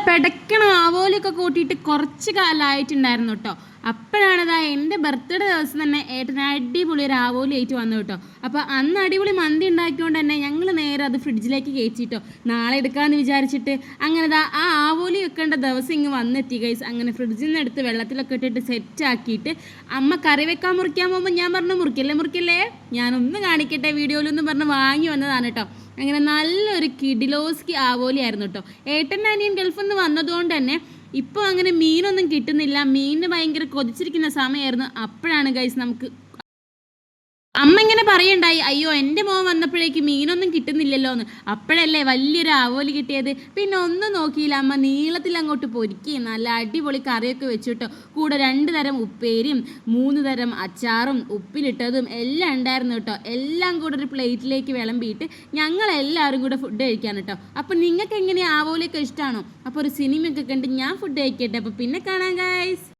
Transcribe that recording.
പെടക്കണ ആവോലിയൊക്കെ കൂട്ടിയിട്ട് കുറച്ച് കാലമായിട്ടുണ്ടായിരുന്നു കേട്ടോ. അപ്പോഴാണിതാ എൻ്റെ ബർത്ത്ഡേ ദിവസം തന്നെ ഏട്ടന് അടിപൊളി ഒരു ആവോലി ആയിട്ട് വന്നു കേട്ടോ. അപ്പോൾ അന്ന് അടിപൊളി മന്തി ഉണ്ടാക്കിക്കൊണ്ട് തന്നെ ഞങ്ങൾ നേരെ അത് ഫ്രിഡ്ജിലേക്ക് കയറ്റിട്ടോ നാളെ എടുക്കാമെന്ന് വിചാരിച്ചിട്ട്. അങ്ങനെ ആ ആവോലി വെക്കേണ്ട ദിവസം ഇങ്ങ് വന്നെത്തി ഗൈസ്. അങ്ങനെ ഫ്രിഡ്ജിൽ നിന്ന് എടുത്ത് വെള്ളത്തിലൊക്കെ ഇട്ടിട്ട് സെറ്റാക്കിയിട്ട് അമ്മ കറി വെക്കാൻ മുറിക്കാൻ പോകുമ്പോൾ ഞാൻ പറഞ്ഞു മുറിക്കല്ലേ ഞാനൊന്ന് കാണിക്കട്ടെ വീഡിയോയിലൊന്നും പറഞ്ഞ് വാങ്ങി വന്നതാണ് കേട്ടോ. അങ്ങനെ നല്ലൊരു കിഡിലോസ്കി ആവോലി ആയിരുന്നു കേട്ടോ. ഏട്ടൻ്റെ അനിയൻ ഗൾഫിൽ നിന്ന് വന്നതുകൊണ്ട് തന്നെ ഇപ്പോൾ അങ്ങനെ മീനൊന്നും കിട്ടുന്നില്ല. മീനിന് ഭയങ്കര കൊതിച്ചിരിക്കുന്ന സമയമായിരുന്നു. അപ്പോഴാണ് ഗൈസ് നമുക്ക് അമ്മ ഇങ്ങനെ പറയണ്ടായി, അയ്യോ എൻ്റെ മോൻ വന്നപ്പോഴേക്ക് മീനൊന്നും കിട്ടുന്നില്ലല്ലോ എന്ന്. അപ്പോഴല്ലേ വലിയൊരു ആവോലി കിട്ടിയത്. പിന്നെ ഒന്നും നോക്കിയില്ല, അമ്മ നീളത്തിൽ അങ്ങോട്ട് പൊരിക്കുകയും നല്ല അടിപൊളി കറിയൊക്കെ വെച്ചിട്ടോ. കൂടെ 2 തരം ഉപ്പേരിയും 3 തരം അച്ചാറും ഉപ്പിലിട്ടതും എല്ലാം ഉണ്ടായിരുന്നു കേട്ടോ. എല്ലാം കൂടെ ഒരു പ്ലേറ്റിലേക്ക് വിളമ്പിയിട്ട് ഞങ്ങളെല്ലാവരും കൂടെ ഫുഡ് കഴിക്കാൻ കേട്ടോ. അപ്പോൾ നിങ്ങൾക്ക് എങ്ങനെയാണ് ആവോലിയൊക്കെ ഇഷ്ടമാണോ? അപ്പോൾ ഒരു സിനിമയൊക്കെ കണ്ട് ഞാൻ ഫുഡ് കഴിക്കട്ടെ. അപ്പോൾ പിന്നെ കാണാം ഗൈസ്.